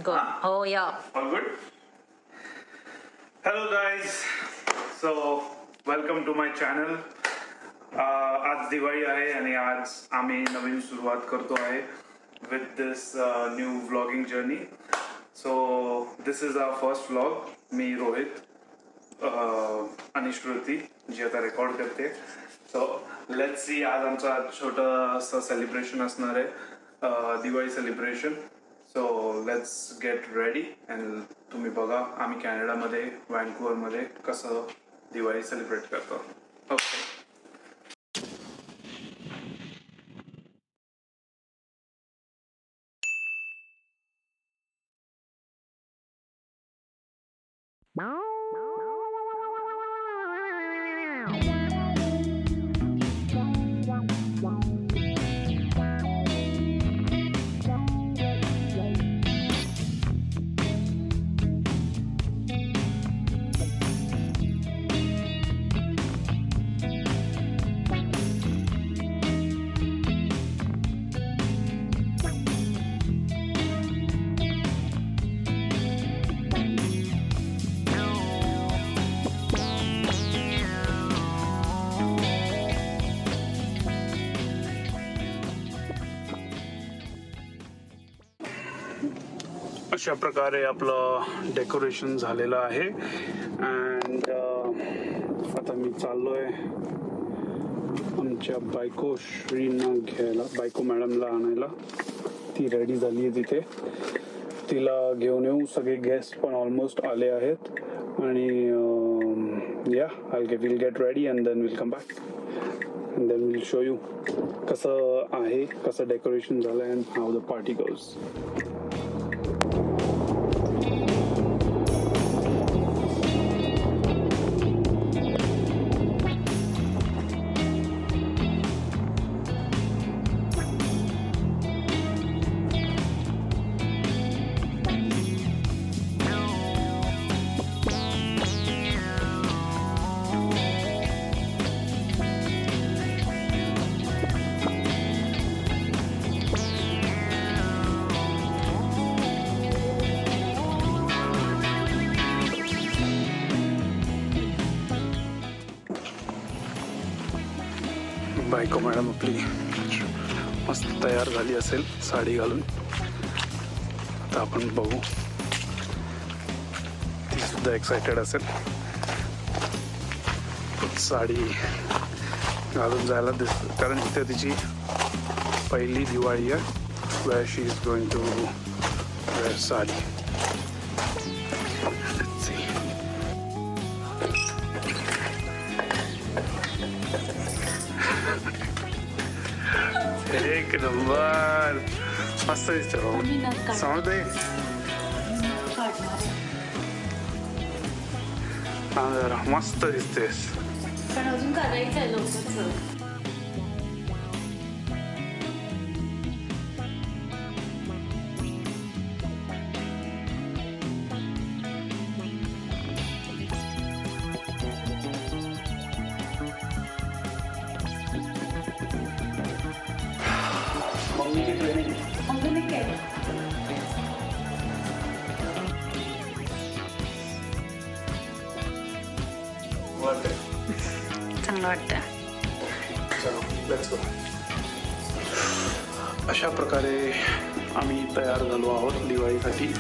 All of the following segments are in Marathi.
Good. Oh yeah. All good? Hello guys. So welcome to my channel. आज दिवाळी आहे आणि आज आम्ही नवीन सुरुवात करतो आहे with this new vlogging journey. So this is our first vlog. मी रोहित आणि श्रुती जी आता रेकॉर्ड करते. So let's see, आज आमचा छोटंसं सेलिब्रेशन असणार आहे, Diwali celebration. So let's get ready and तुम्ही बघा आम्ही कॅनडामध्ये व्हँकुव्हरमध्ये कसं दिवाळी सेलिब्रेट करतो. ओके. अशा प्रकारे आपलं डेकोरेशन झालेलं आहे अँड आता मी चाललोय आमच्या बायको श्रीना घ्यायला, बायको मॅडमला आणायला. ती रेडी झाली आहे तिथे, तिला घेऊन येऊ. सगळे गेस्ट पण ऑलमोस्ट आले आहेत आणि या we'll get ready and then we'll come back and then we'll show you कसं आहे, कसं डेकोरेशन झालं and how the party goes. बायको मॅडम आपली मस्त तयार झाली असेल साडी घालून. आता आपण बघू, ती सुद्धा एक्सायटेड असेल साडी घालून जायला दिसत, कारण तिथे तिची पहिली दिवाळी आहे where she is going to wear sari. एक नंबर मस्त दिसते समजते. जरा मस्त दिसतेस. पण अजून करायचं आहे लवकर. चांगलं वाटतं. अशा प्रकारे आम्ही तयार झालो आहोत दिवाळीसाठी.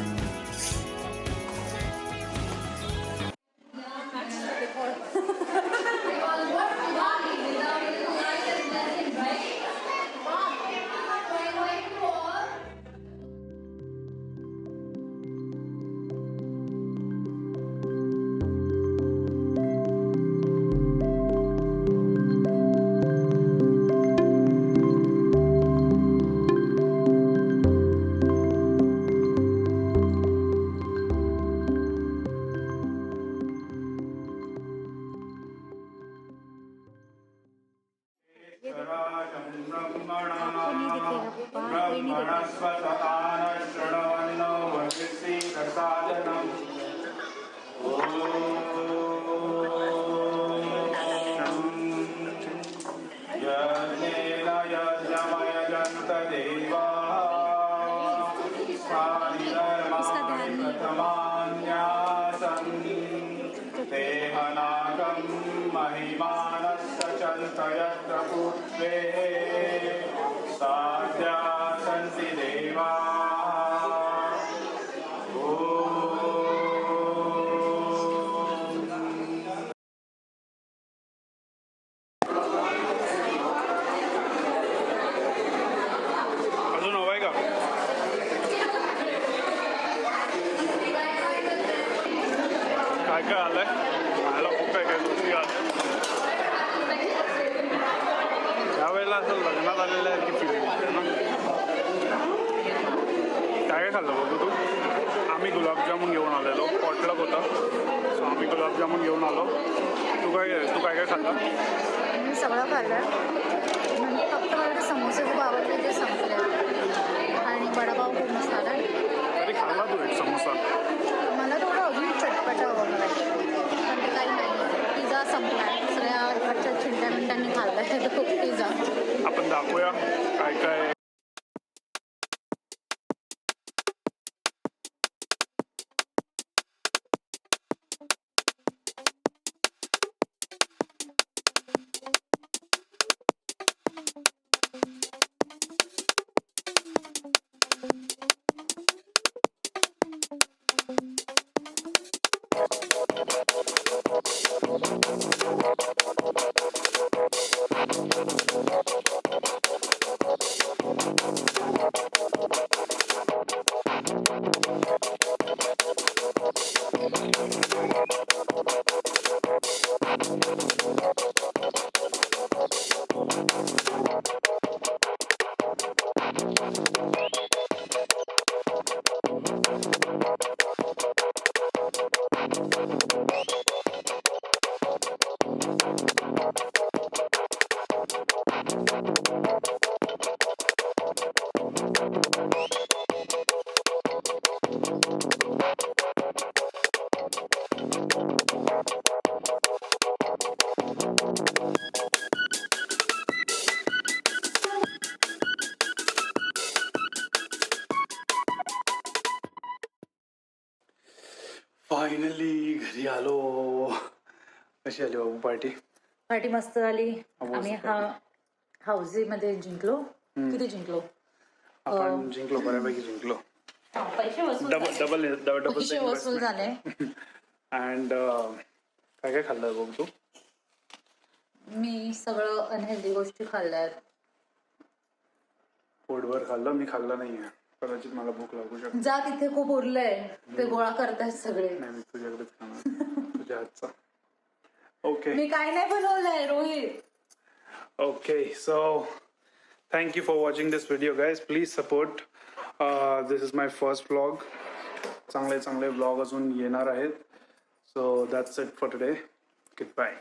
इसका प्रथमान्यासं देहनागं महिमानस्य चन्तयत्र पुत्रे साध्या सन्ति देवाः अजून हवंय का? काय काय आलंय? मला खूप काय काय गोष्टी आल्या. यावेळेला असं लग्नात आलेलं आहे की फिलिंग आहे ना. काय काय खाल्लं बघू तू? आम्ही गुलाबजामुन घेऊन आलेलो, पॉटलक होता, सो आम्ही गुलाबजामुन घेऊन आलो. तू काय काय खाल्लं? मी सगळं खाल्लं म्हणजे फक्त मला ते समोसे खूप आवडले ते संपले आणि वडापाव खूप मस्त आला. तरी खाल्ला तू एक समोसा. मला थोडं अजून चटपट हवं मला पण ते काही नाही. पिझ्झा संपला आहे, सगळ्या इकडच्या चिंट्या मिंट्यांनी खाल्ला आहे तो पिझ्झा. आपण दाखवूया काय काय. फायनली घरी आलो. कशी आली बाबू पार्टी? पार्टी मस्त झाली. मस्त आम्ही झाली. हाऊसीमध्ये जिंकलो. किती जिंकलो? आपण जिंकलो, बऱ्यापैकी जिंकलो. पैसे वसूल पैसे वसूल झाले. अँड काय काय खाल्लं बघ तू? मी सगळं अनहेल्दी गोष्टी खाल्ल्यात. पोटभर खाल्लं, मी खाल्लं नाहीये. कदाचित मला भूक लागू शकते. जा तिथे खूप उरलंय, ते गोळा करतायत सगळे. नाही, मी तुझ्याकडेच खाणार, तुझ्या हातचा. ओके, मी काय नाही बनवलंय Rohit. okay, so thank you for watching this video, guys. Please support. This is my first vlog. चांगले vlog अजून येणार आहेत. So that's it for today. Goodbye.